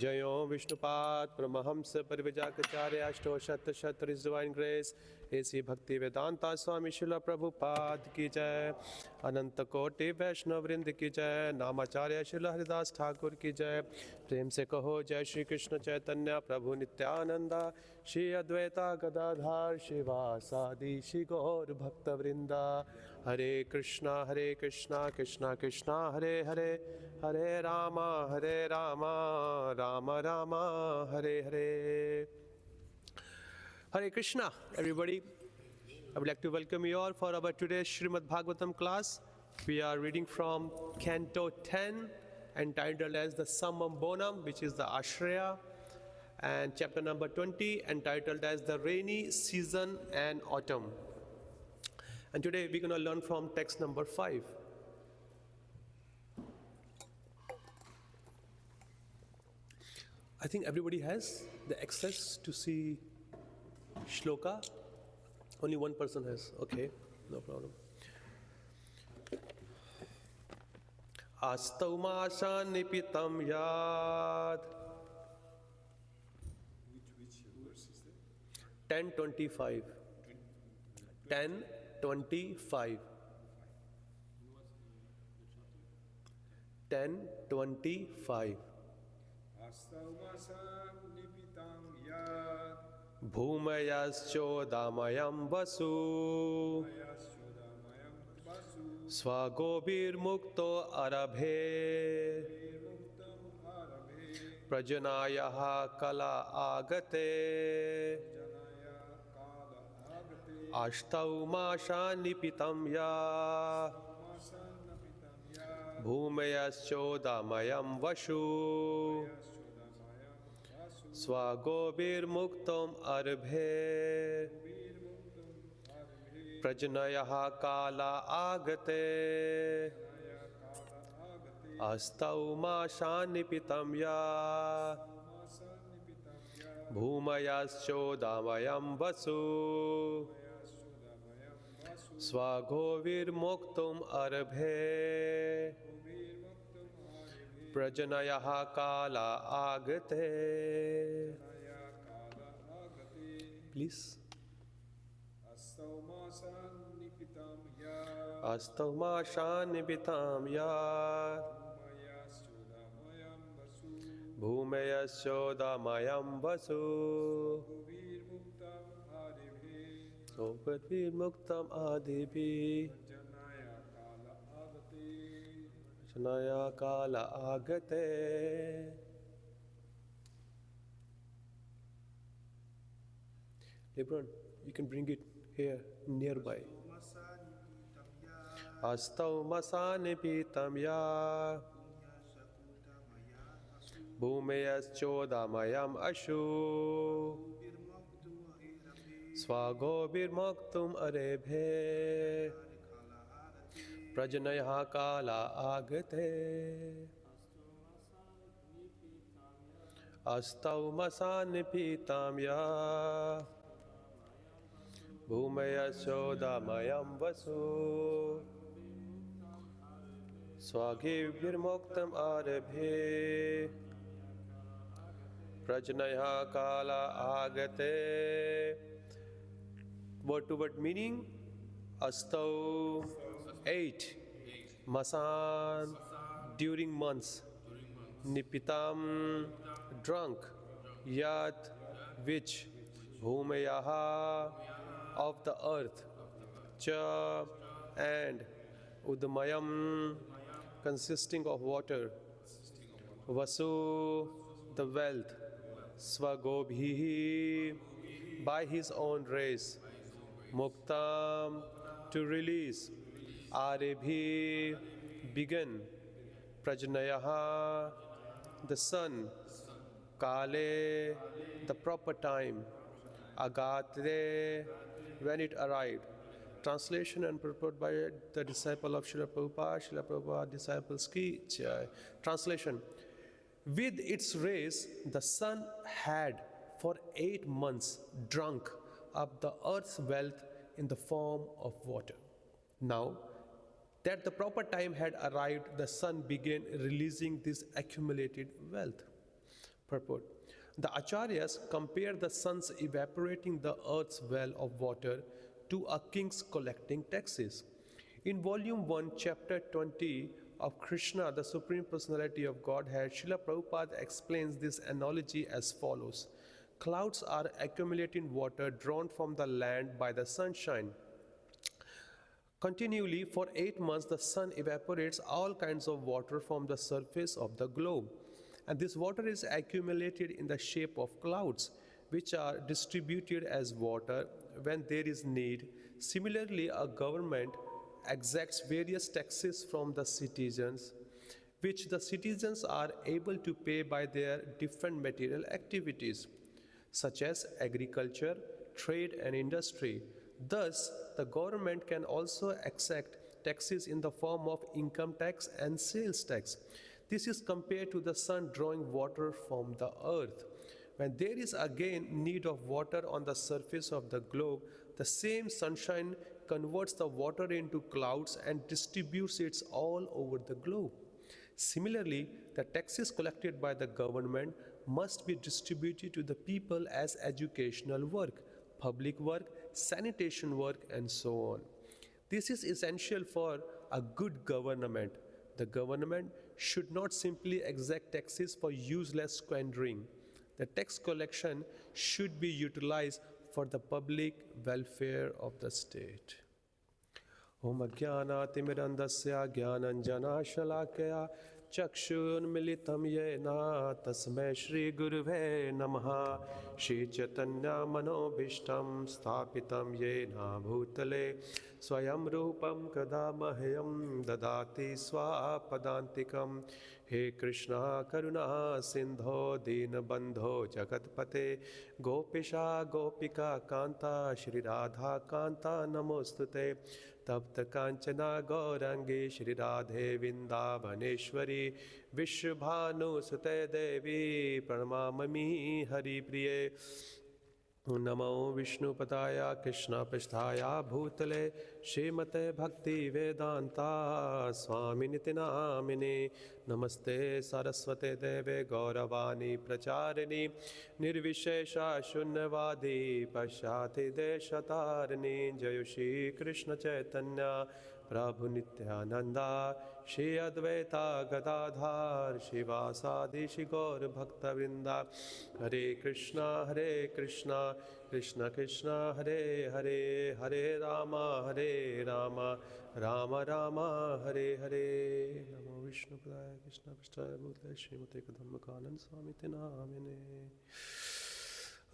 Jayo Vishnupad Paramahamsa Parivajakacharya Ashto Shat Shat His Divine Grace A.C. Bhakti Vedanta Swami Srila Prabhupada Ki Jai Ananta Koti Vaishnav Vrind Ki Jai Namacharya Srila Haridas Thakur Ki Jai Prem Se Kaho Jai Shri Krishna Chaitanya Prabhu Nityananda Shri Advaita Gadadhar Shivasadi Shri Gaur Bhakta Vrinda Hare Krishna Krishna Krishna Hare Hare Hare Rama Rama Rama Hare Hare. Hare Krishna, everybody. I would like to welcome you all for our today's Srimad Bhagavatam class. We are reading from Canto 10, entitled as the Summum Bonum, which is the Ashraya, and chapter number 20, entitled as the Rainy Season and Autumn. And today we're going to learn from text number 5. I think everybody has the access to see shloka. Only one person has. Okay, no problem. Astau masa nipitam yad. Which verse is that? 10:25. 10:25. 10:25. Bhumayaschodamayam vasu Svagobirmukto arabhe Prajanayaha kala agate Ashtau masha nipitam ya Bhumayaschodamayam vasu Svagobirmuktam arbhe Prajanayaha kala agate Astau masha nipitam ya Bhumayaschodamayam vasu Svagovirmuktam arbhe Prajanayaha kala agate. Please. Astau masha nipitam ya Bhumayaschodamayam vasu Sopadvirmuktam adibhi Janaya kala agate. Lebron, you can bring it here nearby. Astau masani pitam ya Bhumayaschodamayam ashu Svagobirmuktum arebhe Prajanayaha kala agate. Astau masani pitam ya Bhumayaschodamayam vasu Svagibhirmuktam arabhe Prajanayaha kala agate. Word to word meaning: Astau 8, Masan during months, Nipitam drunk, Yat which, Bhumayaha of the earth, Cha and, Udamayam consisting of water, Vasu the wealth, Svagobhi by his own race, Muktam to release, Arebhi begin, Prajnayaha the sun, Kale the proper time, Agatre when it arrived. Translation and purport by the disciple of Srila Prabhupada, disciples ki jai. Translation: with its rays the sun had for 8 months drunk up the earth's wealth in the form of water. Now that the proper time had arrived, the sun began releasing this accumulated wealth. Purport. The Acharyas compare the sun's evaporating the earth's well of water to a king's collecting taxes. In volume 1, chapter 20 of Krishna, the Supreme Personality of Godhead, Srila Prabhupada explains this analogy as follows. Clouds are accumulating water drawn from the land by the sunshine. Continually, for 8 months, the sun evaporates all kinds of water from the surface of the globe. And this water is accumulated in the shape of clouds, which are distributed as water when there is need. Similarly, a government exacts various taxes from the citizens, which the citizens are able to pay by their different material activities, such as agriculture, trade, and industry. Thus, the government can also exact taxes in the form of income tax and sales tax. This is compared to the sun drawing water from the earth. When there is again need of water on the surface of the globe, the same sunshine converts the water into clouds and distributes it all over the globe. Similarly, the taxes collected by the government must be distributed to the people as educational work, public work, sanitation work, and so on. This is essential for a good government. The government should not simply exact taxes for useless squandering. The tax collection should be utilized for the public welfare of the state. Om Ajnanaatimirandasya Jnananjana Shalakaya Chakshurmilitam Yena Tasmai Shri Guruve Namaha Shri Chaitanya Manobhishtam Sthapitam Yena Bhutale Swayam Rupam Kadamahyam Dadati Swapadantikam He Krishna Karuna Sindho Dinabandho Jagatpate Gopisha Gopika Kanta Shri Radha Kanta Namostute Tapta Kanchana Gaurangi Shri Radhe Vrindavaneshwari Vishwabhanu Sute Devi Pranamami Hari Priye Namo Vishnu Padaya Krishna Pisthaya Bhutale Shrimate Bhakti Vedanta Swami Nitinamini Namaste Saraswate Deve Gauravani Pracharini Nirvishesha Shunyavadi Pashyati Deshatarani Jayushi Krishna Chaitanya Prabhu Nityananda Shri Advaita Gadadhar Shivasadi Shigor Bhakta Vrinda Hare Krishna Krishna Krishna Hare Hare Hare Rama Rama Rama Hare Hare Namo Vishnu Padaya Krishna Pisthaya Bhutale Srimate Kadambakanan Swami Tinamine.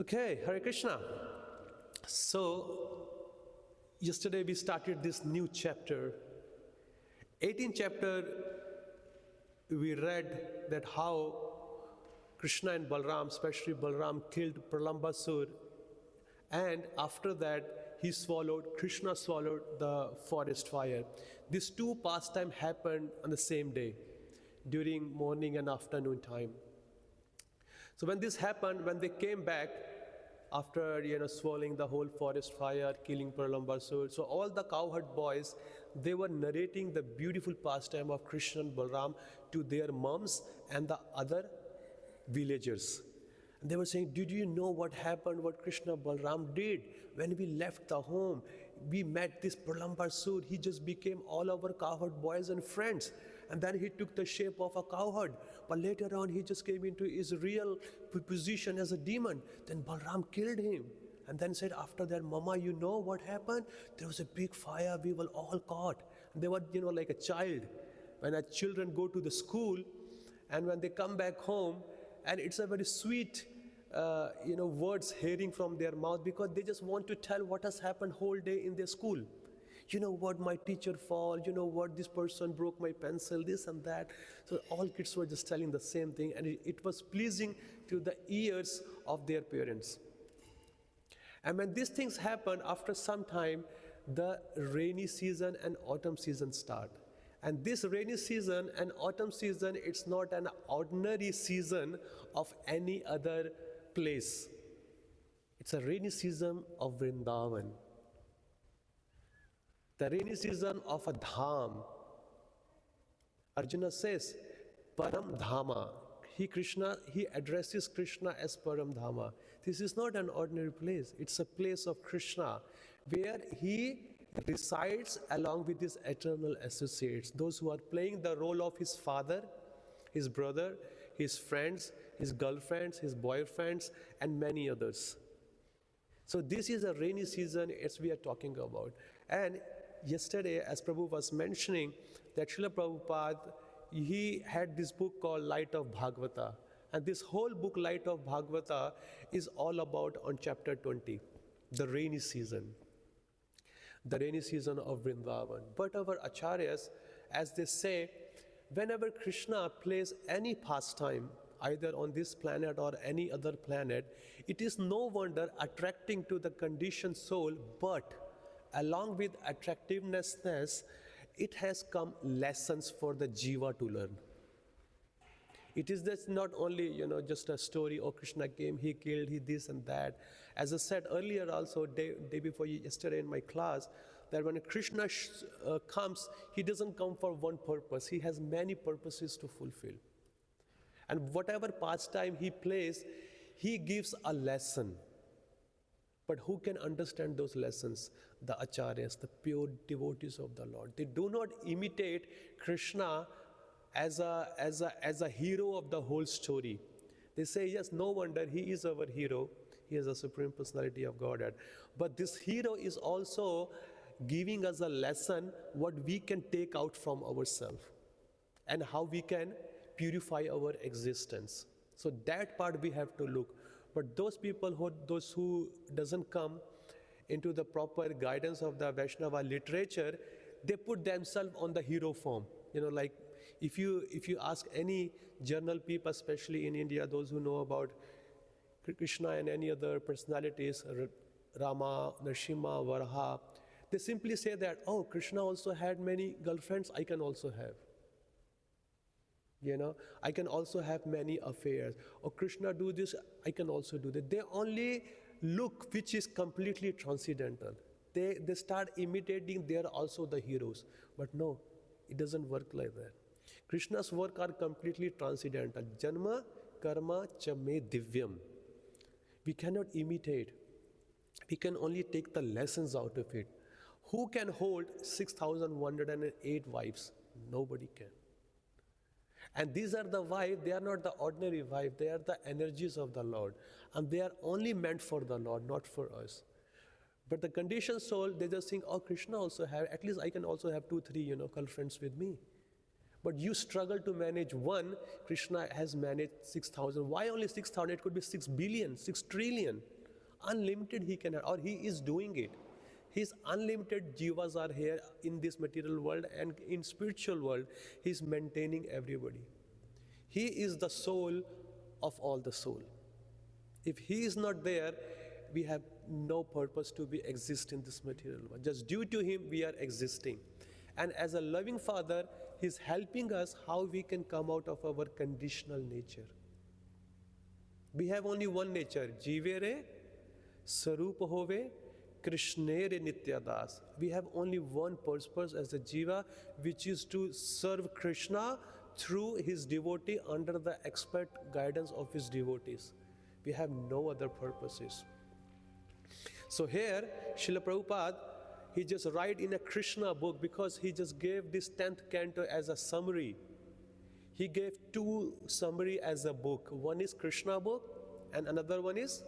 Okay, Hare Krishna. So, yesterday we started this new chapter. 18th chapter, we read that how Krishna and Balram, especially Balram, killed Pralambasur, and after that Krishna swallowed the forest fire. These two pastimes happened on the same day, during morning and afternoon time. So when this happened, when they came back, after swallowing the whole forest fire, killing Pralambasur, so all the cowherd boys, they were narrating the beautiful pastime of Krishna and Balram to their moms and the other villagers. And they were saying, did you know what happened, what Krishna Balram did? When we left the home, we met this Pralambasur. He just became all our cowherd boys and friends. And then he took the shape of a cowherd. But later on, he just came into his real position as a demon. Then Balram killed him. And then said, after that, Mama, you know what happened? There was a big fire, we were all caught. And they were, like a child. When children go to the school, and when they come back home, and it's a very sweet, words hearing from their mouth, because they just want to tell what has happened whole day in their school. You know what, my teacher fall, you know what, this person broke my pencil, this and that. So all kids were just telling the same thing, and it was pleasing to the ears of their parents. And when these things happen, after some time, the rainy season and autumn season start. And this rainy season and autumn season, it's not an ordinary season of any other place. It's a rainy season of Vrindavan. The rainy season of a dham. Arjuna says, Param Dhama. he addresses Krishna as Param Dhama. This is not an ordinary place. It's a place of Krishna where he resides along with his eternal associates, those who are playing the role of his father, his brother, his friends, his girlfriends, his boyfriends, and many others. So this is a rainy season as we are talking about. And yesterday, as Prabhu was mentioning, that Srila Prabhupada, he had this book called Light of Bhagavata. And this whole book, Light of Bhagavata, is all about on chapter 20, the rainy season. The rainy season of Vrindavan. But our acharyas, as they say, whenever Krishna plays any pastime, either on this planet or any other planet, it is no wonder attracting to the conditioned soul, but along with attractiveness, it has come lessons for the jiva to learn. It is just not only, just a story, oh, Krishna came, he killed, he this and that. As I said earlier also, day before yesterday in my class, that when Krishna comes, he doesn't come for one purpose. He has many purposes to fulfill. And whatever pastime he plays, he gives a lesson. But who can understand those lessons? The acharyas, the pure devotees of the Lord. They do not imitate Krishna as a hero of the whole story. They say, yes, no wonder he is our hero. He is the Supreme Personality of Godhead. But this hero is also giving us a lesson what we can take out from ourselves and how we can purify our existence. So that part we have to look. But those people who doesn't come into the proper guidance of the Vaishnava literature, they put themselves on the hero form. Like if you ask any journal people, especially in India, those who know about Krishna and any other personalities, Rama, Nrsimha, Varaha, they simply say that, oh, Krishna also had many girlfriends, I can also have. I can also have many affairs. Or Krishna do this, I can also do that. They only look which is completely transcendental. They start imitating, they are also the heroes. But no, it doesn't work like that. Krishna's work are completely transcendental. Janma, karma, cha me divyam. We cannot imitate. We can only take the lessons out of it. Who can hold 6,108 wives? Nobody can. And these are the wives, they are not the ordinary wives, they are the energies of the Lord. And they are only meant for the Lord, not for us. But the conditioned soul, they just think, oh, Krishna also have, at least I can also have 2, 3, girlfriends with me. But you struggle to manage one, Krishna has managed 6,000. Why only 6,000? It could be 6 billion, 6 trillion. Unlimited he can have, or he is doing it. His unlimited jivas are here in this material world, and in spiritual world, he's maintaining everybody. He is the soul of all the soul. If he is not there, we have no purpose to be exist in this material world. Just due to him, we are existing. And as a loving father, he's helping us how we can come out of our conditional nature. We have only one nature, jivere, sarupa hove, Krishnere Nityadas. We have only one purpose as a jiva, which is to serve Krishna through his devotee under the expert guidance of his devotees. We have no other purposes. So here, Srila Prabhupada, he just write in a Krishna book because he just gave this 10th canto as a summary. He gave 2 summary as a book. One is Krishna book and another one is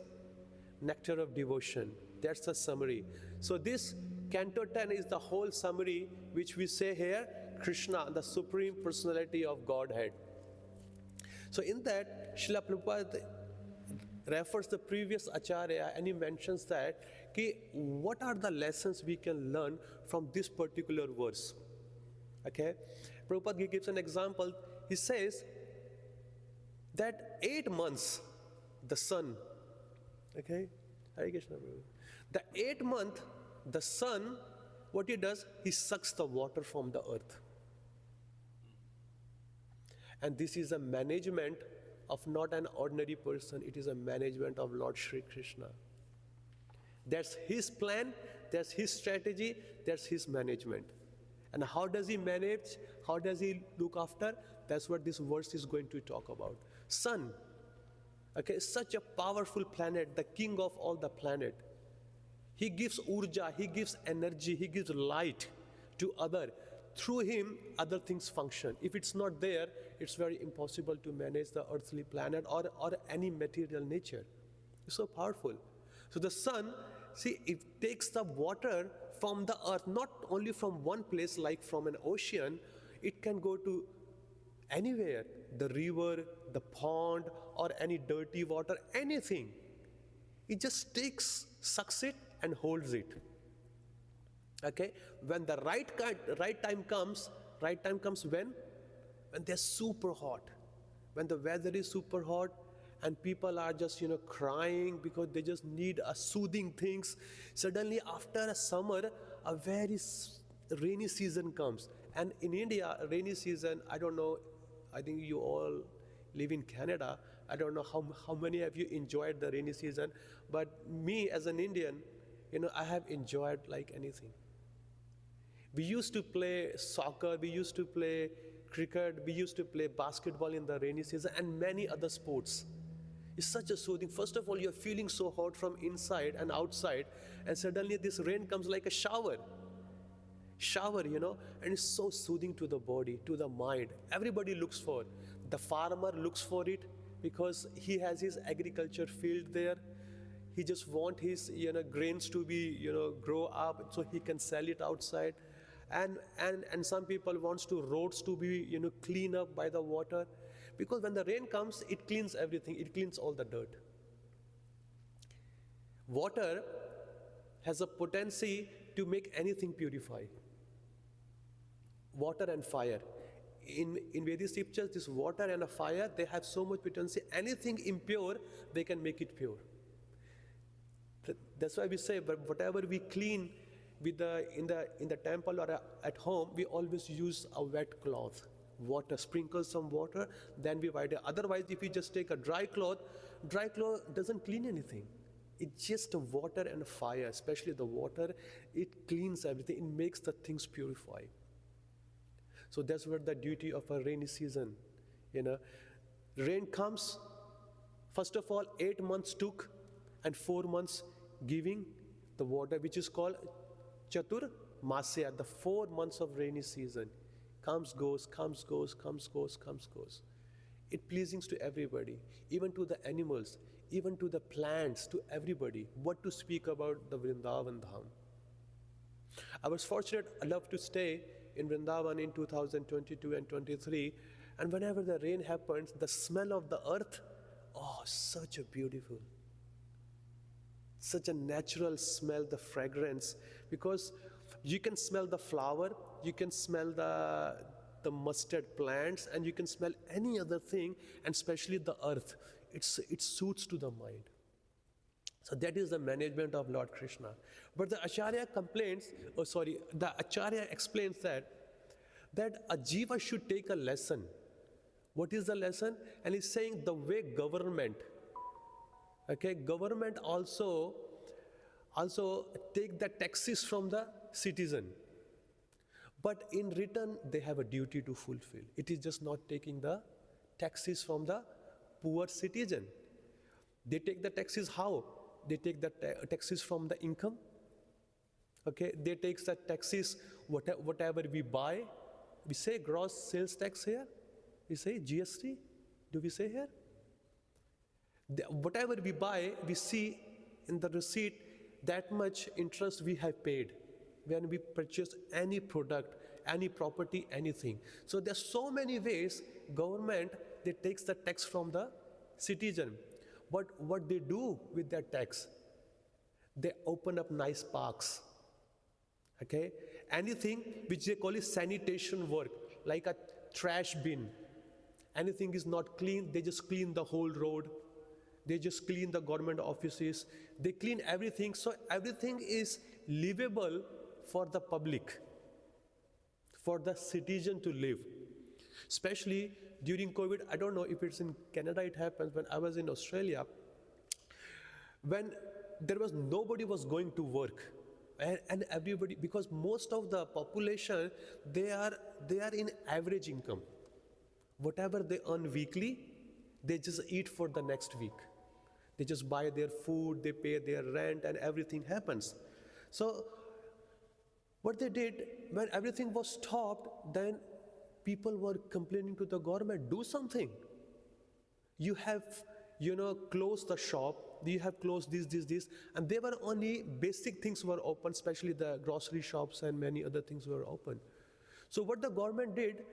Nectar of Devotion. That's the summary. So this Canto 10 is the whole summary which we say here, Krishna, the Supreme Personality of Godhead. So in that, Srila Prabhupada refers the previous Acharya and he mentions that, what are the lessons we can learn from this particular verse? Okay? Prabhupada gives an example. He says that 8 months, the sun, okay? Hare Krishna, Prabhu. The 8th month, the sun, what he does, he sucks the water from the earth. And this is a management of not an ordinary person, it is a management of Lord Shri Krishna. That's his plan, that's his strategy, that's his management. And how does he manage? How does he look after? That's what this verse is going to talk about. Sun, okay, such a powerful planet, the king of all the planet. He gives urja, he gives energy, he gives light to other. Through him, other things function. If it's not there, it's very impossible to manage the earthly planet or any material nature. It's so powerful. So the sun, see, it takes the water from the earth, not only from one place like from an ocean, it can go to anywhere, the river, the pond, or any dirty water, anything. It just takes, sucks it, and holds it. Okay? When the right time comes when they're super hot. When the weather is super hot and people are just, crying because they just need a soothing things. Suddenly after a summer, a very rainy season comes. And in India, rainy season, I don't know, I think you all live in Canada. I don't know how many of you enjoyed the rainy season, but me as an Indian, I have enjoyed like anything. We used to play soccer, we used to play cricket, we used to play basketball in the rainy season and many other sports. It's such a soothing. First of all, you're feeling so hot from inside and outside, and suddenly this rain comes like a shower, and it's so soothing to the body, to the mind. Everybody looks for, the farmer looks for it because he has his agriculture field there. He just want his grains to be grow up so he can sell it outside, and some people wants to roads to be clean up by the water, because when the rain comes it cleans everything, it cleans all the dirt. Water has a potency to make anything purify. Water and fire. In Vedic scriptures, this water and a fire, they have so much potency. Anything impure, they can make it pure. That's why we say, but whatever we clean with in the temple or at home, we always use a wet cloth. Water, sprinkle some water, then we wipe it. Otherwise, if you just take a dry cloth doesn't clean anything. It's just water and fire, especially the water, it cleans everything, it makes the things purify. So that's what the duty of a rainy season. Rain comes, first of all, 8 months took and 4 months giving the water, which is called Chatur Masya, the 4 months of rainy season. Comes, goes, comes, goes, comes, goes, comes, goes. It pleasing to everybody, even to the animals, even to the plants, to everybody. What to speak about the Vrindavan Dham. I was fortunate enough to stay in Vrindavan in 2022 and 23, and whenever the rain happens, the smell of the earth, such a beautiful, such a natural smell, the fragrance, because you can smell the flower, you can smell the mustard plants, and you can smell any other thing, and especially the earth. It suits to the mind. So that is the management of Lord Krishna. But the Acharya explains that a jiva should take a lesson. What is the lesson? And he's saying the way government also take the taxes from the citizen. But in return, they have a duty to fulfill. It is just not taking the taxes from the poor citizen. They take the taxes how? They take the taxes from the income. Okay, they take the taxes, whatever we buy. We say gross sales tax here. We say GST. Do we say here? Whatever we buy, we see in the receipt that much interest we have paid when we purchase any product, any property, anything. So there's so many ways government, they takes the tax from the citizen. But what they do with that tax? They open up nice parks. Okay? Anything which they call is sanitation work, like a trash bin. Anything is not clean, they just clean the whole road. They just clean the government offices. They clean everything, so everything is livable for the public, for the citizen to live. Especially during COVID, I don't know if it's in Canada it happens, when I was in Australia, when nobody was going to work, and everybody, because most of the population, they are in average income. Whatever they earn weekly, they just eat for the next week. They just buy their food, they pay their rent, and everything happens. So what they did, when everything was stopped, then people were complaining to the government, do something. You have, closed the shop, you have closed this, and there were only basic things were open, especially the grocery shops and many other things were open. So what the government did,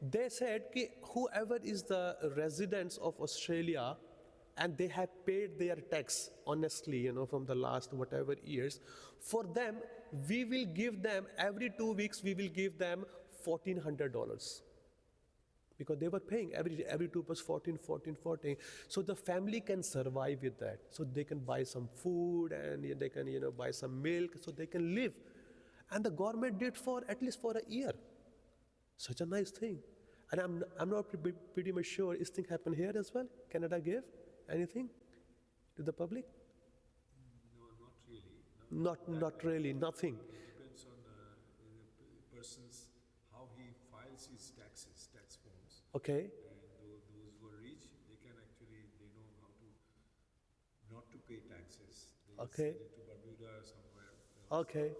they said, ki, whoever is the residents of Australia, and they have paid their tax honestly, from the last whatever years, for them, we will give them, every 2 weeks, we will give them $1,400. Because they were paying every 2 plus 14. So the family can survive with that. So they can buy some food and they can, buy some milk so they can live. And the government did for at least for a year. Such a nice thing. And I'm not pretty much sure, is thing happen here as well? Canada gave anything to the public? No, not really. Not really, nothing. It depends on the person's, how he files his taxes, tax forms. Okay. And those who are rich, they can actually, they know how to not to pay taxes. They Okay. send it to Bermuda or somewhere else. Okay.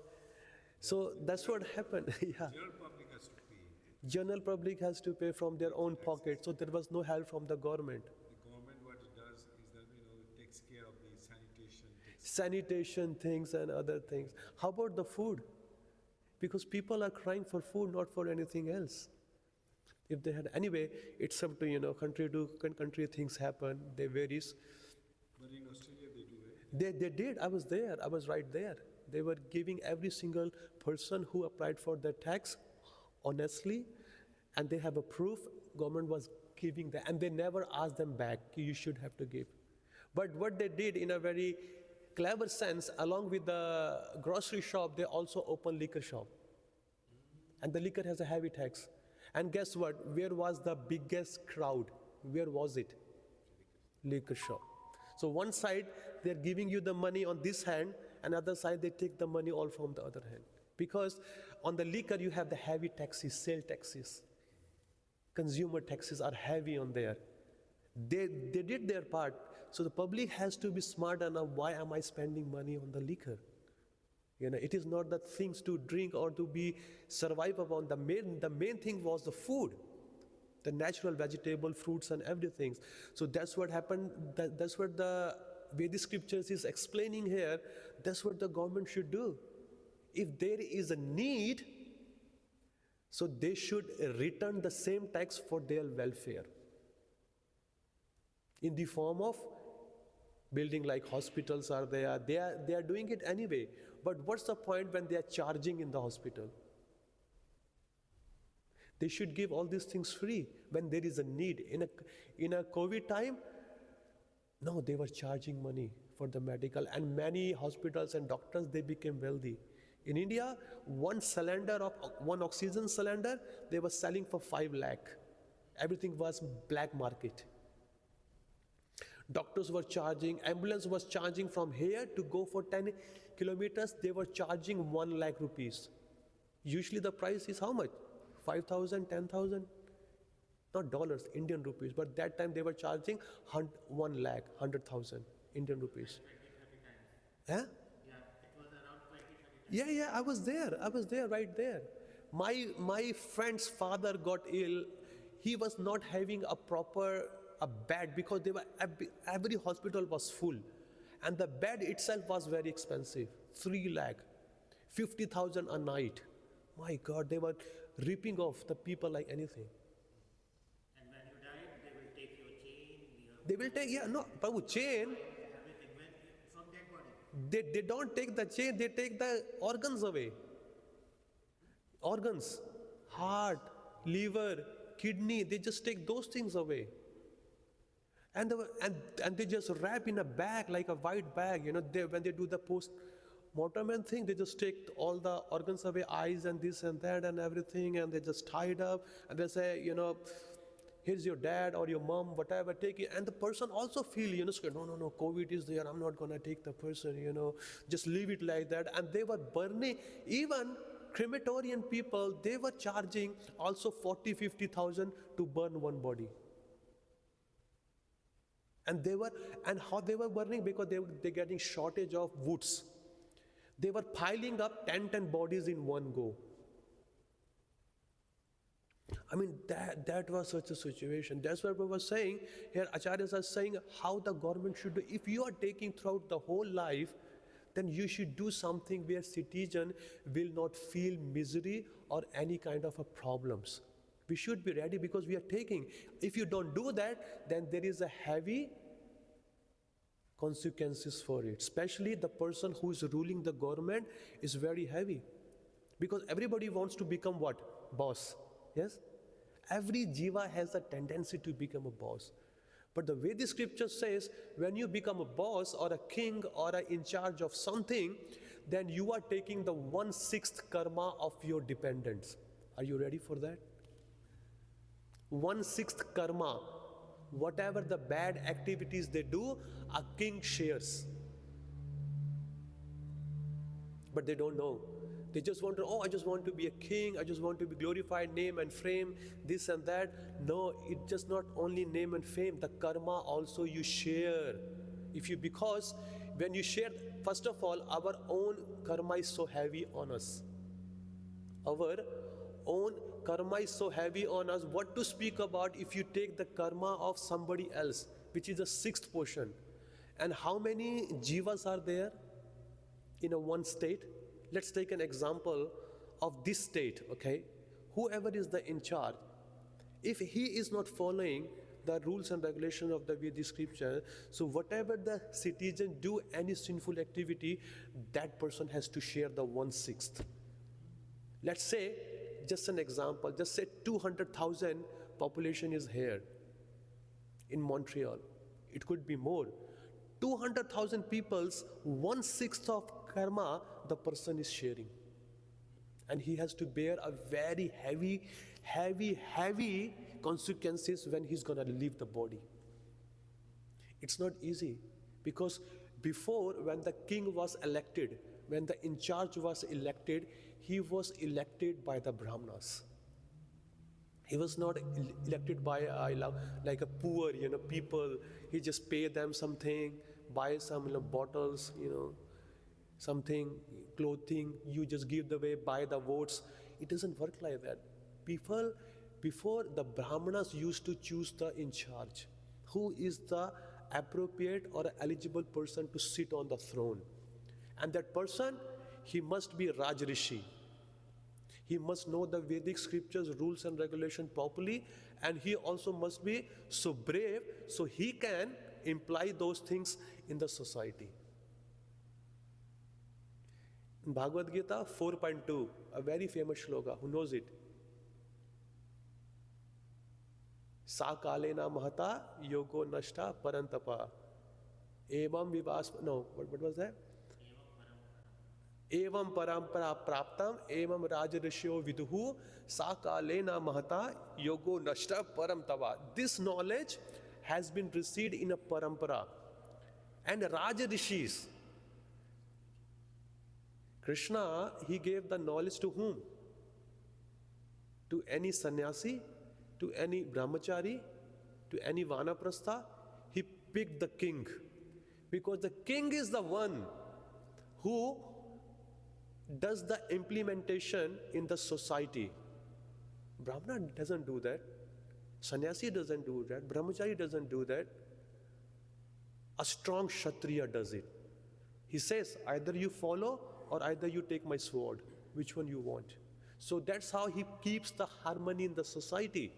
So that's what happened. Yeah. General public has to pay. General public has to pay from their own pocket, so there was no help from the government. The government, what it does is that, it takes care of the sanitation. Sanitation things and other things. How about the food? Because people are crying for food, not for anything else. If they had, anyway, it's up to, country to country things happen, they varies. But in Australia, they do it. They did, I was there, I was right there. They were giving every single person who applied for their tax honestly, and they have a proof, government was giving that, and they never asked them back, you should have to give. But what they did in a very clever sense, along with the grocery shop, they also opened liquor shop. And the liquor has a heavy tax. And guess what? Where was the biggest crowd? Where was it? Liquor shop. So one side, they're giving you the money on this hand, another side, they take the money all from the other hand. Because on the liquor, you have the heavy taxes, sale taxes. Consumer taxes are heavy on there. They did their part. So the public has to be smart enough, why am I spending money on the liquor? It is not the things to drink or to be survive upon. The main thing was the food, the natural vegetable, fruits and everything. So that's what happened. That's what the Vedic scriptures is explaining here. That's what the government should do. If there is a need, so they should return the same tax for their welfare. In the form of building like hospitals are there, they are doing it anyway. But what's the point when they are charging in the hospital? They should give all these things free when there is a need. In a COVID time, no, they were charging money for the medical, and many hospitals and doctors, they became wealthy. In India, one oxygen cylinder, they were selling for 5 lakh. Everything was black market. Doctors were charging, ambulance was charging from here to go for 10 kilometers, they were charging 1 lakh rupees. Usually the price is how much? 5,000, 10,000? Not dollars, Indian rupees, but that time they were charging 1 lakh, 100,000 Indian rupees. Huh? Yeah, I was there, right there. My friend's father got ill. He was not having a bed because every hospital was full. And the bed itself was very expensive, 3 lakh, 50,000 a night. My God, they were ripping off the people like anything. And when you die, they will take your chain, They will take, Prabhu, chain. everything from dead body. They don't take the chain, they take the organs away. Organs, heart, liver, kidney, they just take those things away. And they just wrap in a bag, like a white bag, when they do the post-mortem and thing, they just take all the organs away, eyes and this and that and everything, and they just tie it up, and they say, here's your dad or your mom, whatever, take it. And the person also feel, no, COVID is there, I'm not gonna take the person, just leave it like that. And they were burning, even crematorium people, they were charging also 40-50,000 to burn one body. And how they were burning? Because they're getting shortage of woods. They were piling up 10 bodies in one go. I mean, that was such a situation. That's what we were saying here. Acharyas are saying how the government should do. If you are taking throughout the whole life, then you should do something where citizen will not feel misery or any kind of a problems. We should be ready because we are taking. If you don't do that, then there is a heavy consequences for it. Especially the person who is ruling the government is very heavy. Because everybody wants to become what? Boss. Yes? Every jiva has a tendency to become a boss. But the way the scripture says, when you become a boss or a king or in charge of something, then you are taking the 1/6 karma of your dependents. Are you ready for that? 1/6 karma. Whatever the bad activities they do, a king shares. But they don't know. They just want to, I just want to be a king, I just want to be glorified, name and fame, this and that. No, it's just not only name and fame, the karma also you share. Because when you share, first of all, our own karma is so heavy on us. Our own karma is so heavy on us. What to speak about if you take the karma of somebody else, which is the 6th portion. And how many jivas are there in a one state? Let's take an example of this state, okay? Whoever is the in charge, if he is not following the rules and regulations of the Vedic scripture, so whatever the citizen do any sinful activity, that person has to share the 1/6. Let's say, just an example, just say 200,000 population is here in Montreal. It could be more. 200,000 people's 1/6 of karma the person is sharing. And he has to bear a very heavy consequences when he's gonna leave the body. It's not easy, because before, when the king was elected, when the in charge was elected, he was elected by the Brahmanas. He was not elected by like a poor, people. He just pay them something, buy some bottles, something, clothing. You just give the way, buy the votes. It doesn't work like that. People, before, the Brahmanas used to choose the in charge, who is the appropriate or eligible person to sit on the throne. And that person, he must be Raj Rishi. He must know the Vedic scriptures, rules and regulations properly, and he also must be so brave so he can imply those things in the society. In Bhagavad Gita 4.2, a very famous shloka, who knows it? Sa kalena mahata yogo nashta parantapa. Evam vivas, no, what was that? Evam parampara praptam, evam rajarishyo viduhu, sa kalena mahata yogo nashta parantapa. This knowledge has been received in a parampara. And Rajarishis, Krishna, he gave the knowledge to whom? To any sannyasi, to any brahmachari, to any vanaprastha. He picked the king, because the king is the one who does the implementation in the society. Brahmana doesn't do that. Sannyasi doesn't do that. Brahmachari doesn't do that. A strong Kshatriya does it. He says, either you follow or either you take my sword. Which one you want? So that's how he keeps the harmony in the society.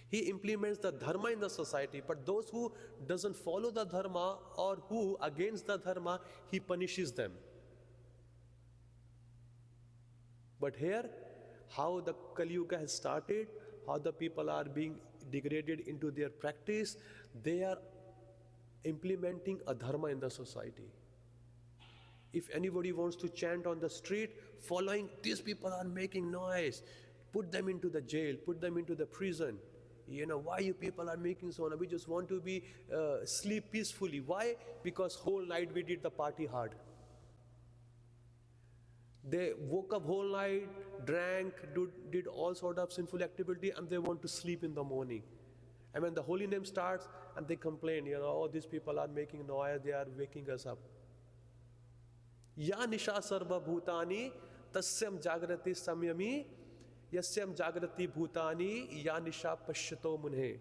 He implements the dharma in the society, but those who doesn't follow the dharma or who against the dharma, he punishes them. But here, how the Kali Yuga has started, how the people are being degraded into their practice, they are implementing a dharma in the society. If anybody wants to chant on the street, following, these people are making noise, put them into the jail, put them into the prison. Why you people are making so on? We just want to be sleep peacefully. Why? Because whole night we did the party hard. They woke up whole night, drank, did all sort of sinful activity, and they want to sleep in the morning. And when the holy name starts, and they complain, oh, these people are making noise, they are waking us up. Ya nisha sarva bhutani tasyam jagrati samyami yasyam jagrati bhutani ya nisha pashyato munhe.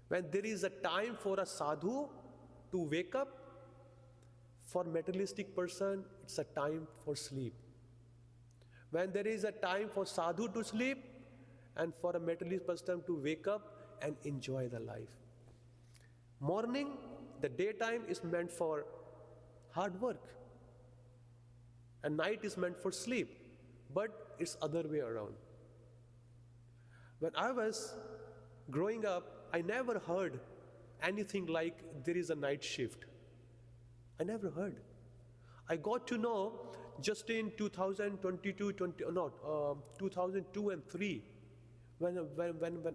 When there is a time for a sadhu to wake up, for materialistic person, it's a time for sleep. When there is a time for sadhu to sleep, and for a materialist person to wake up and enjoy the life. Morning, the daytime is meant for hard work, and night is meant for sleep, but it's other way around. When I was growing up, I never heard anything like there is a night shift. I never heard. I got to know just in 2002 and 3, when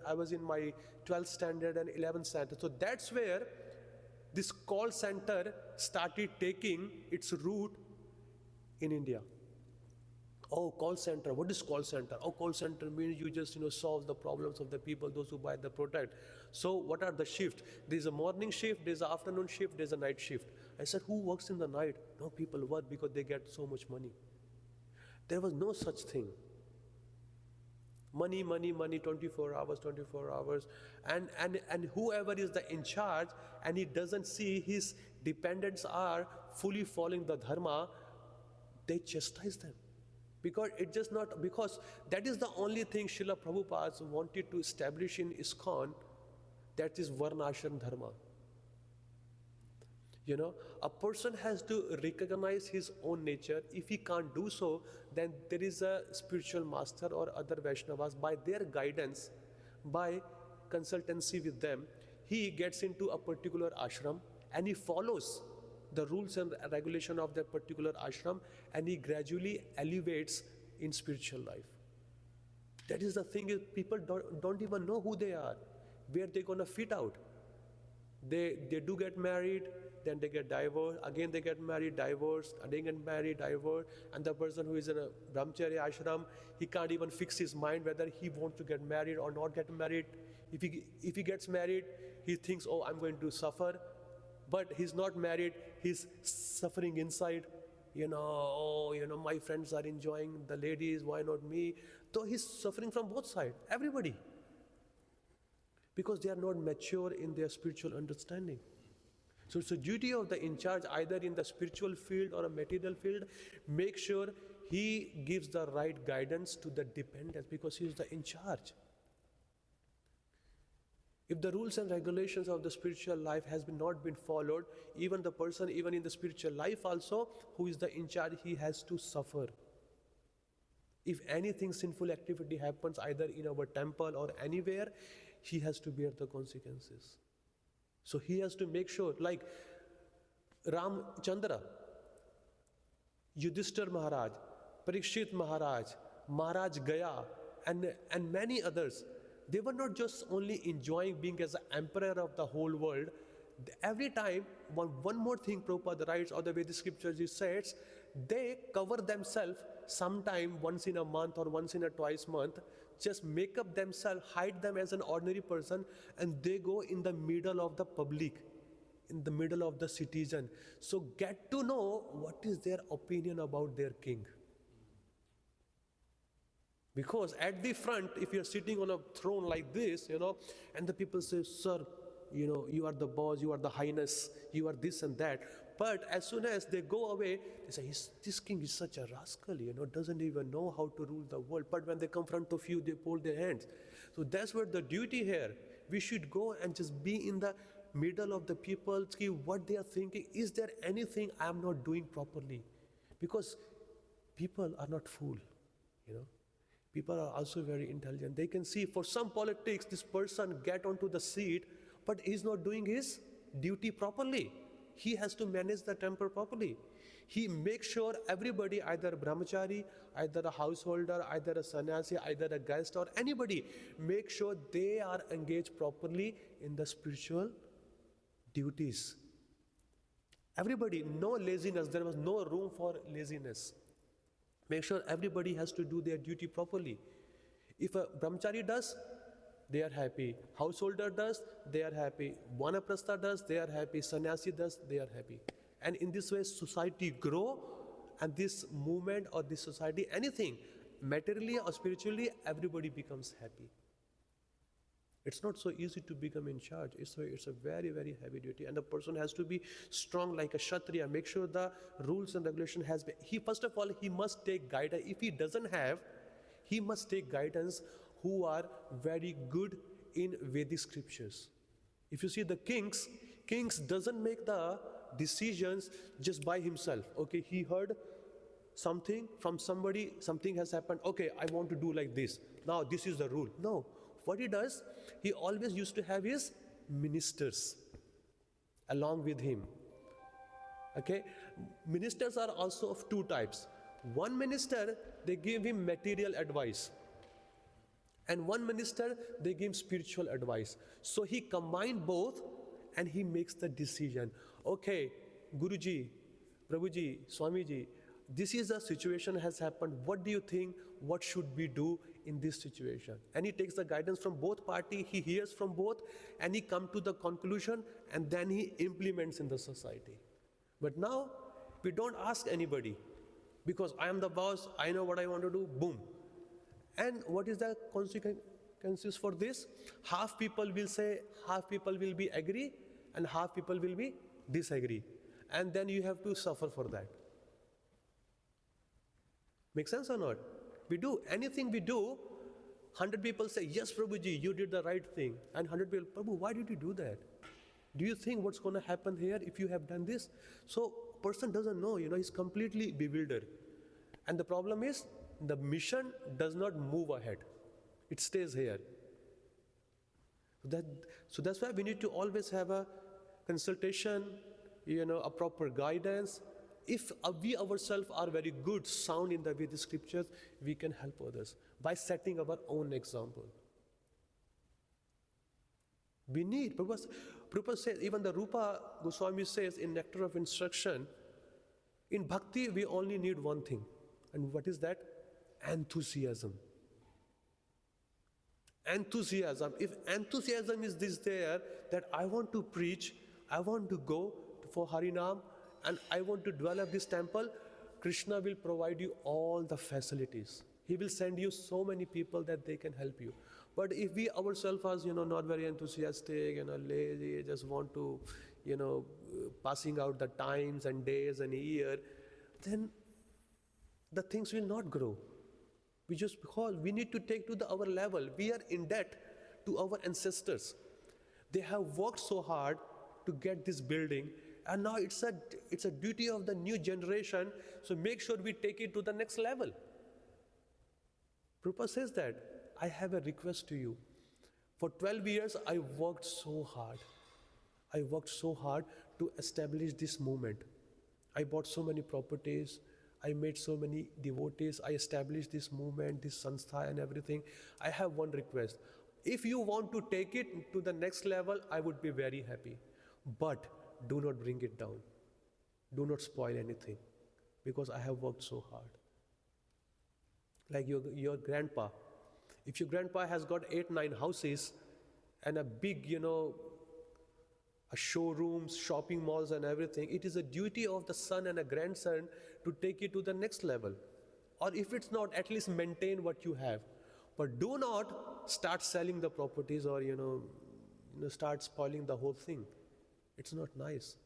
I was in my 12th standard and 11th standard. So that's where this call center started taking its root in India. Oh, call center. What is call center? Oh, call center means you just solve the problems of the people, those who buy the product. So what are the shifts? There's a morning shift, there's an afternoon shift, there's a night shift. I said, who works in the night? No, people work because they get so much money. There was no such thing. Money, 24 hours. And whoever is the in charge, and he doesn't see his dependents are fully following the dharma, they chastise them. Because that is the only thing Srila Prabhupada wanted to establish in ISKCON, that is Varnashram Dharma. A person has to recognize his own nature. If he can't do so, then there is a spiritual master or other Vaishnavas, by their guidance, by consultancy with them, he gets into a particular ashram and he follows the rules and regulation of that particular ashram, and he gradually elevates in spiritual life. That is the thing, is people don't even know who they are, where they're gonna fit out. They do get married, then they get divorced, again they get married, divorced, and they get married, divorced, and the person who is in a brahmacharya ashram, he can't even fix his mind whether he wants to get married or not get married. If he gets married, he thinks, oh, I'm going to suffer. But he's not married, he's suffering inside. My friends are enjoying, the ladies, why not me? So he's suffering from both sides, everybody. Because they are not mature in their spiritual understanding. So it's the duty of the in charge, either in the spiritual field or a material field, make sure he gives the right guidance to the dependents, because he is the in charge. If the rules and regulations of the spiritual life has not been followed, even the person, even in the spiritual life also, who is the in charge, he has to suffer. If anything sinful activity happens either in our temple or anywhere, he has to bear the consequences. So he has to make sure, like Ramchandra, Yudhishthir Maharaj, Parikshit Maharaj, Maharaj Gaya, and many others, they were not just only enjoying being as an emperor of the whole world. Every time, one more thing Prabhupada writes, or the way the scriptures says, they cover themselves sometime once in a month or once in a twice month, just make up themselves, hide them as an ordinary person, and they go in the middle of the public, in the middle of the citizen. So get to know what is their opinion about their king. Because at the front, if you're sitting on a throne like this, and the people say, sir, you are the boss, you are the highness, you are this and that. But as soon as they go away, they say, this king is such a rascal, doesn't even know how to rule the world. But when they come in front of you, they fold their hands. So that's where the duty here. We should go and just be in the middle of the people, see what they are thinking. Is there anything I am not doing properly? Because people are not fool, People are also very intelligent. They can see for some politics, this person get onto the seat, but he's not doing his duty properly. He has to manage the temple properly. He makes sure everybody, either a brahmachari, either a householder, either a sannyasi, either a guest or anybody, make sure they are engaged properly in the spiritual duties. Everybody, no laziness. There was no room for laziness. Make sure everybody has to do their duty properly. If a brahmachari does, they are happy. Householder does, they are happy. Vanaprastha does, they are happy. Sannyasi does, they are happy. And in this way, society grow, and this movement or this society, anything, materially or spiritually, everybody becomes happy. It's not so easy to become in charge. It's a very, very heavy duty. And the person has to be strong like a Kshatriya. Make sure the rules and regulation has been. First of all, he must take guidance. If he doesn't have, he must take guidance who are very good in Vedic scriptures. If you see the kings doesn't make the decisions just by himself. Okay, he heard something from somebody, something has happened. Okay, I want to do like this. Now this is the rule. No. What he does, he always used to have his ministers along with him. Okay? Ministers are also of two types. One minister, they give him material advice. And one minister, they give spiritual advice. So he combined both and he makes the decision. Okay, Guruji, Prabhuji, Swamiji, this is a situation has happened. What do you think? What should we do in this situation? And he takes the guidance from both parties, he hears from both, and he comes to the conclusion, and then he implements in the society. But now, we don't ask anybody, because I am the boss, I know what I want to do, boom. And what is the consequences for this? Half people will say, half people will be agree, and half people will be disagree. And then you have to suffer for that. Make sense or not? We do anything we do, 100 people say, yes, Prabhuji, you did the right thing. And 100 people, Prabhu, why did you do that? Do you think what's going to happen here if you have done this? So person doesn't know, he's completely bewildered. And the problem is, the mission does not move ahead. It stays here. So that's why we need to always have a consultation, a proper guidance. If we ourselves are very good, sound in the Vedic scriptures, we can help others by setting our own example. We need, Prabhupada says, even the Rupa Goswami says in Nectar of Instruction, in bhakti we only need one thing. And what is that? Enthusiasm. Enthusiasm. If enthusiasm is this there, that I want to preach, I want to go for Harinam, and I want to develop this temple, Krishna will provide you all the facilities. He will send you so many people that they can help you. But if we ourselves are, not very enthusiastic, lazy, just want to, passing out the times and days and year, then the things will not grow. Because we need to take to our level. We are in debt to our ancestors. They have worked so hard to get this building, and now it's a duty of the new generation, so make sure we take it to the next level. Prabhupada says that, I have a request to you. For 12 years, I worked so hard. I worked so hard to establish this movement. I bought so many properties. I made so many devotees. I established this movement, this sanstha and everything. I have one request. If you want to take it to the next level, I would be very happy. But do not bring it down. Do not spoil anything, because I have worked so hard. Like your grandpa. If your grandpa has got 8-9 houses and a big, a showrooms, shopping malls and everything, it is a duty of the son and a grandson to take it to the next level. Or if it's not, at least maintain what you have. But do not start selling the properties or, start spoiling the whole thing. It's not nice.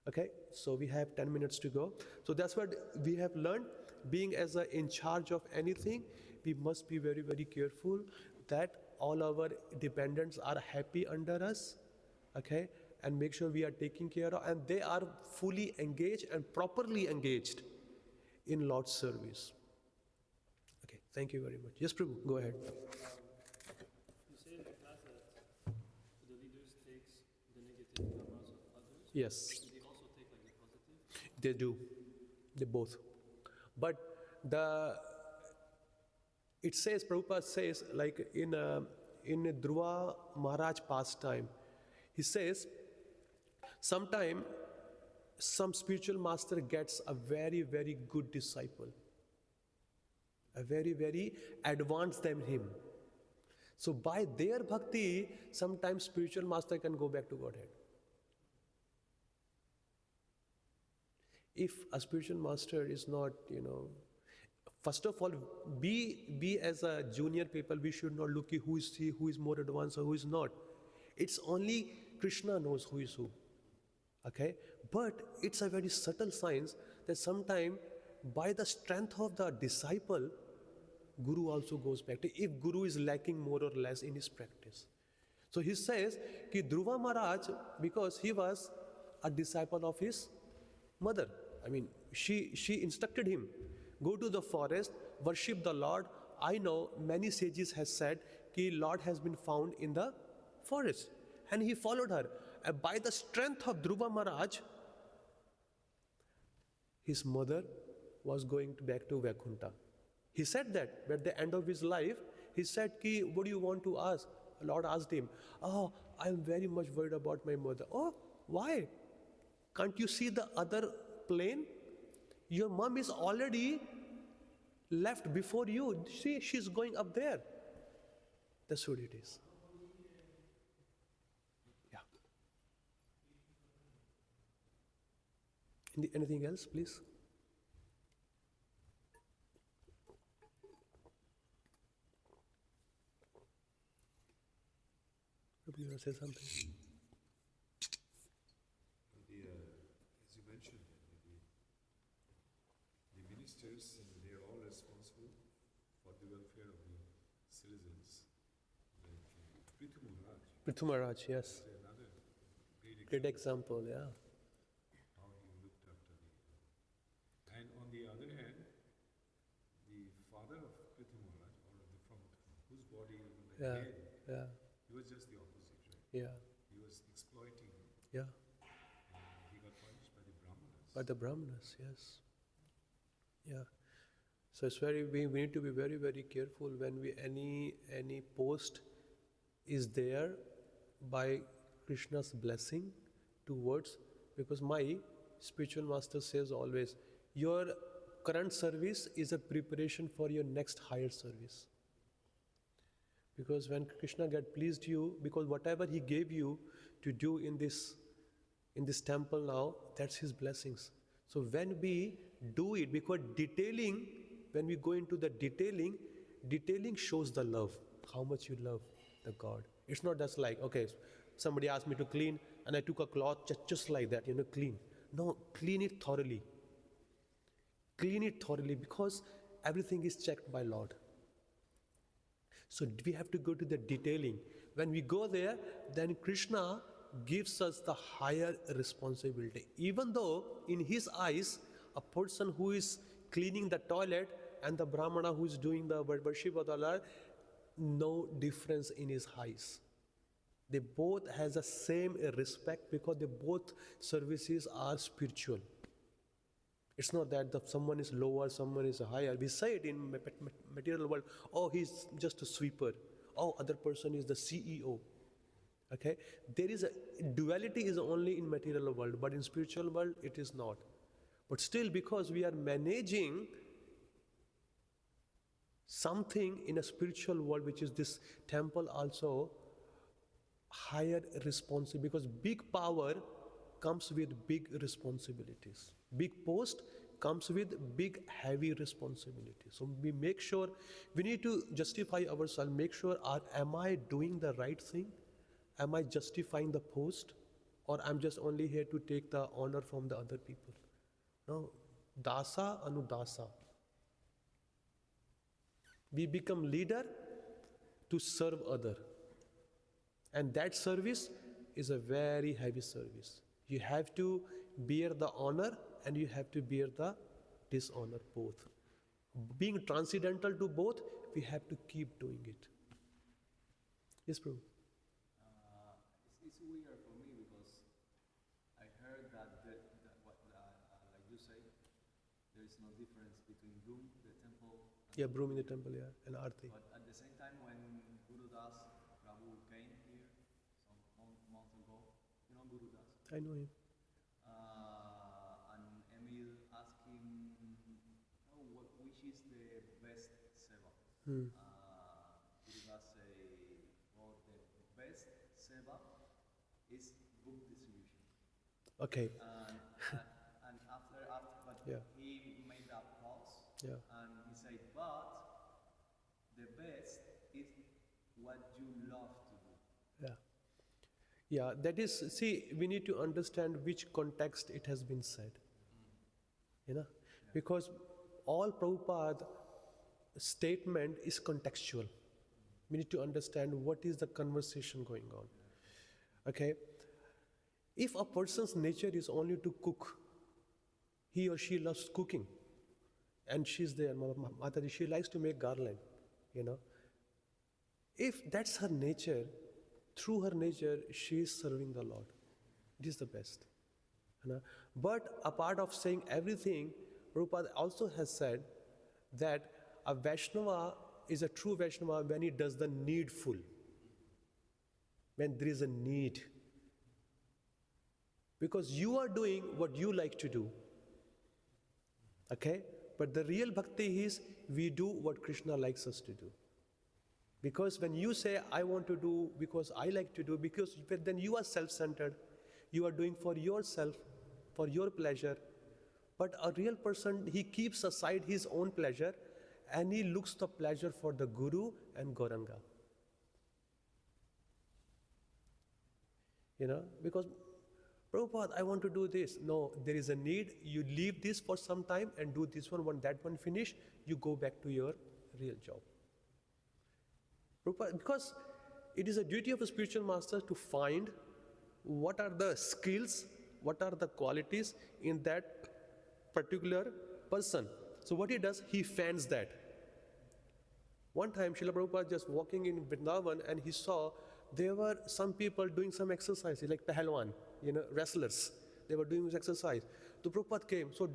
Okay, so we have 10 minutes to go. So that's what we have learned. Being in charge of anything, we must be very, very careful that all our dependents are happy under us. Okay, and make sure we are taking care of, and they are fully engaged and properly engaged in Lord's service. Okay, thank you very much. Yes, Prabhu, go ahead. You say in the class that the leaders takes the negative karmas of others. Yes. Do they also take like the positive? They do. They both. But it says, Prabhupada says, like in Dhruva Maharaj pastime, he says, sometime some spiritual master gets a very, very good disciple. a very, very advanced than him. So by their bhakti, sometimes spiritual master can go back to Godhead. If a spiritual master is not, first of all, be as a junior people, we should not look at who is more advanced or who is not. It's only Krishna knows who is who. Okay? But it's a very subtle science that sometimes by the strength of the disciple, Guru also goes back to if Guru is lacking more or less in his practice. So he says कि Dhruva Maharaj, because he was a disciple of his mother. I mean, she instructed him, go to the forest, worship the Lord. I know many sages has said कि Lord has been found in the forest. And he followed her. And by the strength of Dhruva Maharaj, his mother was going back to Vaikuntha. He said that at the end of his life, he said, Ki, what do you want to ask? Lord asked him, oh, I am very much worried about my mother. Oh, why? Can't you see the other plane? Your mom is already left before you. See, she's going up there. That's what it is. Yeah. Anything else, please? You want to say something? As you mentioned, the ministers, they are all responsible for the welfare of the citizens. Like Prithu Maharaj Yes. is another Great example, yeah. how he looked after the. And on the other hand, the father of Prithu Maharaj, or from whose body the Yeah, head, yeah, he was just the opposite, right? yeah, He was exploiting, yeah. and he got punished by the Brahmanas. By the Brahmanas, yes. Yeah. So it's we need to be very, very careful when any post is there by Krishna's blessing towards, because my spiritual master says always, your current service is a preparation for your next higher service. Because when Krishna get pleased you, because whatever he gave you to do in this temple now, that's his blessings. So when we do it, because detailing, when we go into the detailing shows the love, how much you love the God. It's not just like, okay, somebody asked me to clean and I took a cloth just like that, clean. No, clean it thoroughly. Clean it thoroughly because everything is checked by Lord. So we have to go to the detailing. When we go there, then Krishna gives us the higher responsibility. Even though in his eyes, a person who is cleaning the toilet and the Brahmana who is doing the worship of the Lord, no difference in his eyes. They both has the same respect because they both services are spiritual. It's not that someone is lower, someone is higher. We say it in material world, oh, he's just a sweeper. Oh, other person is the CEO. Okay? There is a duality is only in material world, but in spiritual world, it is not. But still, because we are managing something in a spiritual world, which is this temple also, higher responsibility, because big power comes with big responsibilities. Big post comes with big heavy responsibility. So we make sure, we need to justify ourselves, make sure, am I doing the right thing? Am I justifying the post? Or I'm just only here to take the honor from the other people? No, dasa anudasa. We become leader to serve other. And that service is a very heavy service. You have to bear the honor and you have to bear the dishonor both. Being transcendental to both, we have to keep doing it. Yes, Prabhu. It's weird for me because I heard that, like you say, there is no difference between Broom, the temple, and Yeah, broom in the temple, yeah, and Aarti. But at the same time, when Guru Das Prabhu came here some months ago, you know Guru Das? I know him. And Emil asked him, oh, which is the best seva. Hmm. It was well, the best seva is book distribution. Okay. And after, but Yeah. he made a pause. Yeah. And he said, but the best is what you love to do. Yeah. Yeah, that is, see, we need to understand which context it has been said. You know? Because all Prabhupada statement is contextual. We need to understand what is the conversation going on. Okay? If a person's nature is only to cook, he or she loves cooking, and she's there, Mataji, she likes to make garland, you know. If that's her nature, through her nature, she is serving the Lord. It is the best. You know? But apart of saying everything, Prabhupada also has said that a Vaishnava is a true Vaishnava when he does the needful, when there is a need. Because you are doing what you like to do. Okay? But the real bhakti is we do what Krishna likes us to do. Because when you say, I want to do because I like to do, because then you are self-centered. You are doing for yourself, for your pleasure. But a real person, he keeps aside his own pleasure and he looks the pleasure for the Guru and Gauranga. You know, because Prabhupada, I want to do this. No, there is a need. You leave this for some time and do this one. When that one finish, you go back to your real job. Prabhupada, because it is a duty of a spiritual master to find what are the skills, what are the qualities in that particular person. So what he does, he fans that. One time, Srila Prabhupada just walking in Vrindavan and he saw there were some people doing some exercise, like Pahalwan, you know, wrestlers. They were doing this exercise. So Prabhupada came. So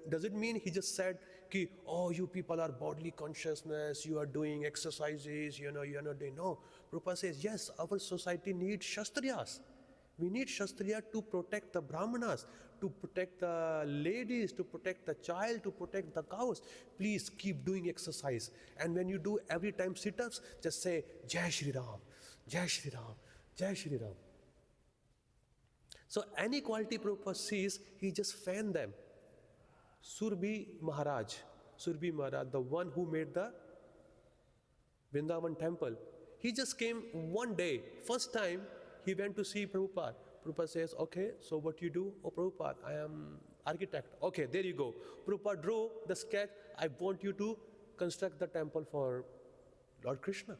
does it mean he just said, ki, oh, you people are bodily consciousness, you are doing exercises, you know, you are not doing. No. Prabhupada says, yes, our society needs Shastriyas. We need Shastriya to protect the Brahmanas, to protect the ladies, to protect the child, to protect the cows. Please keep doing exercise. And when you do every time sit-ups, just say, Jai Shri Ram, Jai Shri Ram, Jai Shri Ram. So any quality Prabhupada sees, he just fan them. Surbhi Maharaj, the one who made the Vrindavan temple, he just came one day, first time he went to see Prabhupada. Prabhupada says, okay, so what you do? Oh, Prabhupada, I am architect. Okay, there you go. Prabhupada drew the sketch. I want you to construct the temple for Lord Krishna.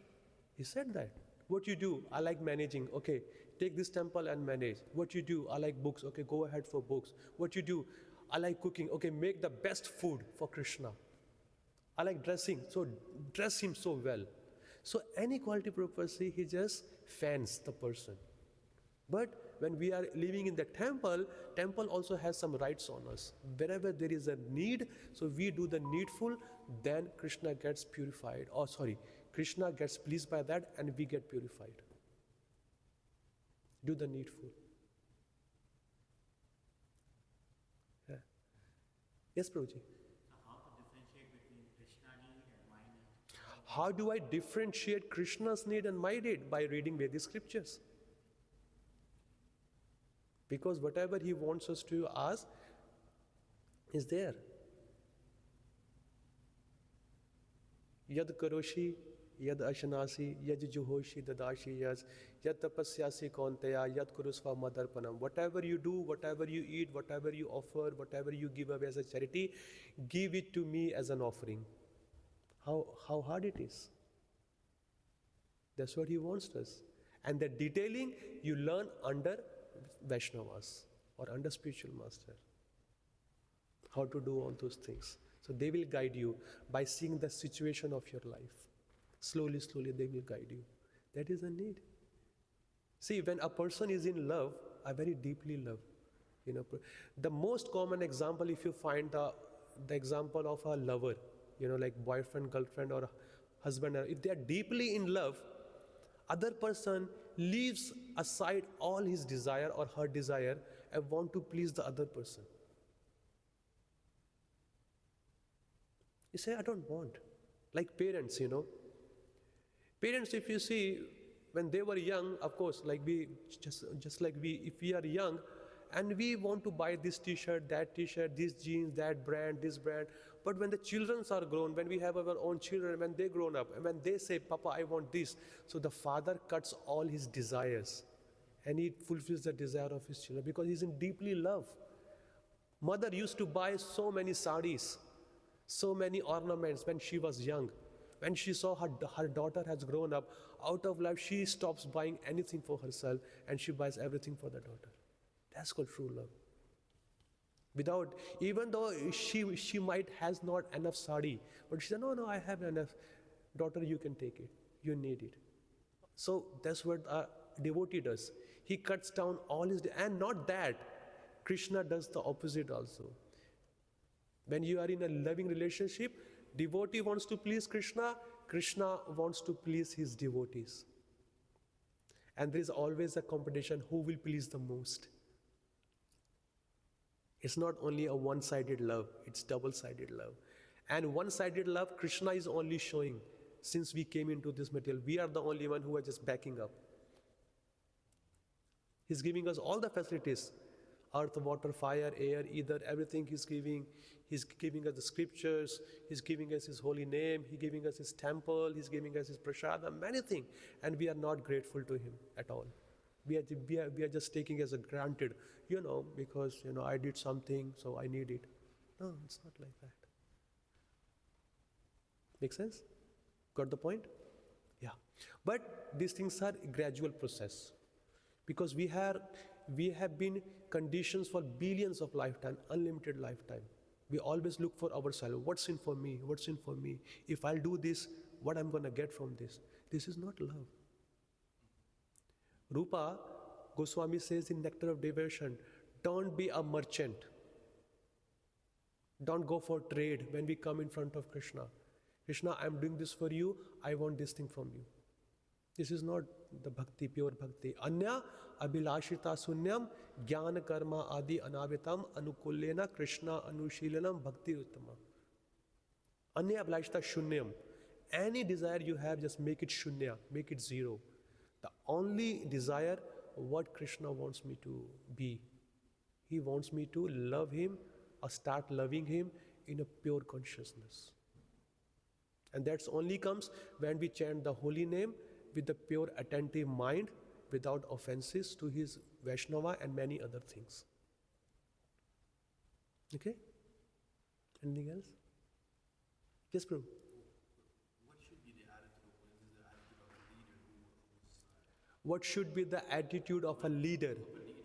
He said that. What you do? I like managing. Okay, take this temple and manage. What you do? I like books. Okay, go ahead for books. What you do? I like cooking. Okay, make the best food for Krishna. I like dressing. So dress him so well. So any quality Prabhupada, he just fans the person. But when we are living in the temple, temple also has some rights on us. Wherever there is a need, so we do the needful, then Krishna gets purified. Krishna gets pleased by that and we get purified. Do the needful. Yeah. Yes, Prabhuji. How to differentiate between Krishna need and my need? How do I differentiate Krishna's need and my need? By reading Vedic scriptures. Because whatever he wants us to ask is there. Yad karoshi, yad ashanasi, yad juhoshi dadashi yas, yad tapasyasi konteya, yad kurusva madarpanam. Whatever you do, whatever you eat, whatever you offer, whatever you give away as a charity, give it to me as an offering. How hard it is. That's what he wants us. And that detailing you learn under Vaishnavas or under spiritual master. How to do all those things. So they will guide you by seeing the situation of your life. Slowly, slowly they will guide you. That is a need. See, when a person is in love, I very deeply love. You know, the most common example, if you find the example of a lover, you know, like boyfriend, girlfriend, or husband, if they are deeply in love, other person leaves aside all his desire or her desire and want to please the other person. You say, I don't want. Like parents, Parents, if you see, when they were young, of course, like we, just like we, if we are young, and we want to buy this t-shirt, that t-shirt, this jeans, that brand, this brand. But when the children are grown, when we have our own children, when they grown up, and when they say, Papa, I want this, so the father cuts all his desires, and he fulfills the desire of his children because he's in deeply love. Mother used to buy so many saris, so many ornaments when she was young. When she saw her daughter has grown up, out of love, she stops buying anything for herself and she buys everything for the daughter. That's called true love. Without, even though she might has not enough sari, but she said, no, I have enough. Daughter, you can take it. You need it. So that's what a devotee does. He cuts down all his, and not that. Krishna does the opposite also. When you are in a loving relationship, devotee wants to please Krishna, Krishna wants to please his devotees. And there is always a competition who will please the most. It's not only a one-sided love, it's double-sided love. And one-sided love, Krishna is only showing since we came into this material. We are the only one who are just backing up. He's giving us all the facilities. Earth, water, fire, air, ether, everything He's giving. He's giving us the scriptures, He's giving us His holy name, He's giving us His temple, He's giving us His prasada, many things. And we are not grateful to Him at all. We are just taking as a granted, because, I did something, so I need it. No, it's not like that. Make sense? Got the point? Yeah. But these things are a gradual process. Because we have been conditioned for billions of lifetime, unlimited lifetime. We always look for ourselves. What's in for me? What's in for me? If I'll do this, what I'm going to get from this? This is not love. Rupa Goswami says in Nectar of Devotion, don't be a merchant. Don't go for trade when we come in front of Krishna. Krishna, I'm doing this for you. I want this thing from you. This is not the bhakti, pure bhakti. Anya abhilashita sunyam jnana karma adi anavitam anukullena Krishna anushilanam bhakti uttama. Anya abhilashita shunyam. Any desire you have, just make it shunya, make it zero. The only desire, what Krishna wants me to be. He wants me to love Him or start loving Him in a pure consciousness. And that only comes when we chant the holy name with the pure attentive mind, without offenses to his Vaishnava and many other things. Okay? Anything else? Yes, Prabhu. What should be the attitude of a leader? Or in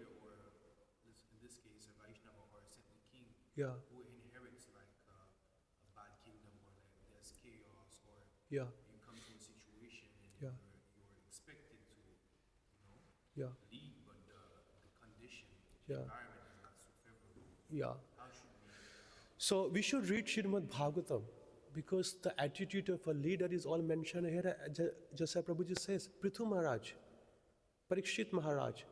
this case, a Vaishnava or a saintly king, Yeah. who inherits like a bad kingdom, or like there's chaos, or Yeah. you come to a situation and Yeah. you're expected to, Yeah. lead, but the condition, Yeah. the environment is not so favorable. Yeah. How should we? So we should read Srimad Bhagavatam, because the attitude of a leader is all mentioned here. Just as Prabhuji says, Prithu Maharaj, Parikshit Maharaj,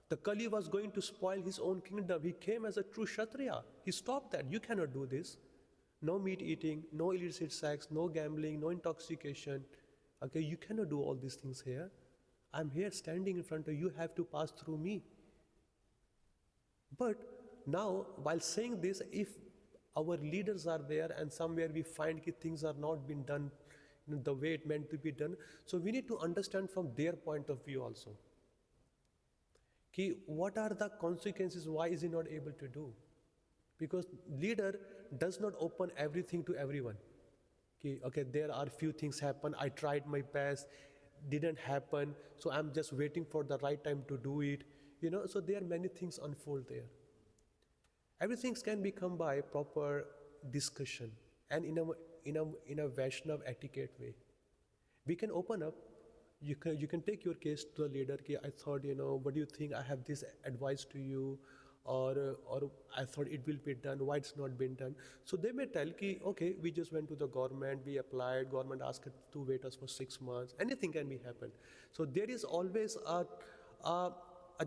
the Kali was going to spoil his own kingdom. He came as a true Kshatriya. He stopped that. You cannot do this. No meat eating, no illicit sex, no gambling, no intoxication. Okay, you cannot do all these things here. I'm here standing in front of you. You have to pass through me. But now, while saying this, if our leaders are there and somewhere we find that things are not being done the way it meant to be done, so we need to understand from their point of view also. What are the consequences? Why is he not able to do? Because leader does not open everything to everyone. Okay, there are few things happen. I tried my best, didn't happen. So I'm just waiting for the right time to do it. So there are many things unfold there. Everything can be come by proper discussion and in a Vaishnava etiquette way. We can open up. You can take your case to the leader. I thought, what do you think? I have this advice to you, or I thought it will be done. Why it's not been done? So they may tell, okay, we just went to the government, we applied, government asked to wait us for 6 months. Anything can be happen. So there is always a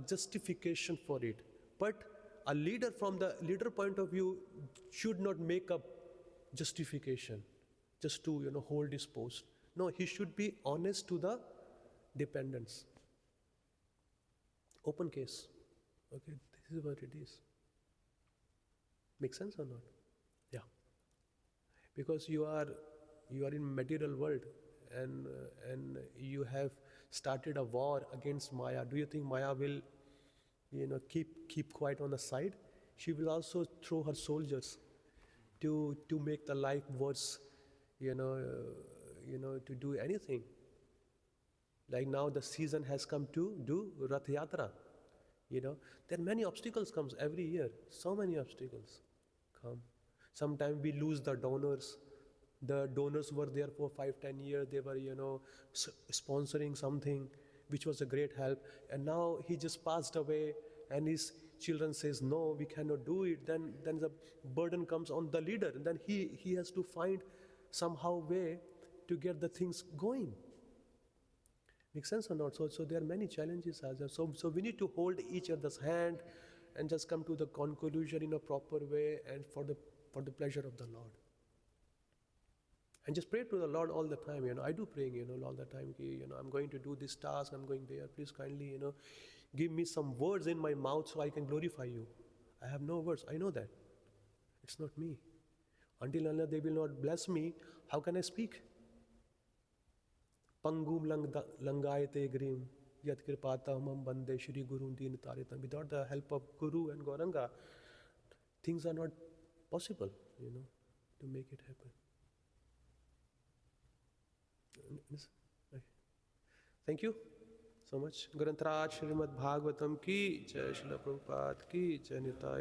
justification for it. But a leader, from the leader point of view, should not make up justification. just to, hold his post. No, he should be honest to the dependents. Open case. Okay, this is what it is. Make sense or not? Yeah. Because you are in material world, and you have started a war against Maya. Do you think Maya will, keep quiet on the side? She will also throw her soldiers to make the life worse, to do anything. Like now the season has come to do Rath Yatra. There are many obstacles comes every year. So many obstacles come. Sometimes we lose the donors. The donors were there for 5-10 years. They were, sponsoring something, which was a great help. And now he just passed away, and his children says, no, we cannot do it. Then the burden comes on the leader. And then he has to find somehow way to get the things going. Make sense or not? So there are many challenges as well. So we need to hold each other's hand and just come to the conclusion in a proper way and for the pleasure of the Lord. And just pray to the Lord all the time. I do praying, all the time. I'm going to do this task. I'm going there. Please kindly, give me some words in my mouth so I can glorify you. I have no words. I know that. It's not me. Until unless they will not bless me, how can I speak? Pangum langayate grim yat kripata mam bande Shri Guru din taritam. Without the help of Guru and Gauranga, things are not possible, to make it happen. Thank you so much. Grantaraj Srimad Bhagavatam ki Jai, Srila Prabhupada ki Jai, Nitai.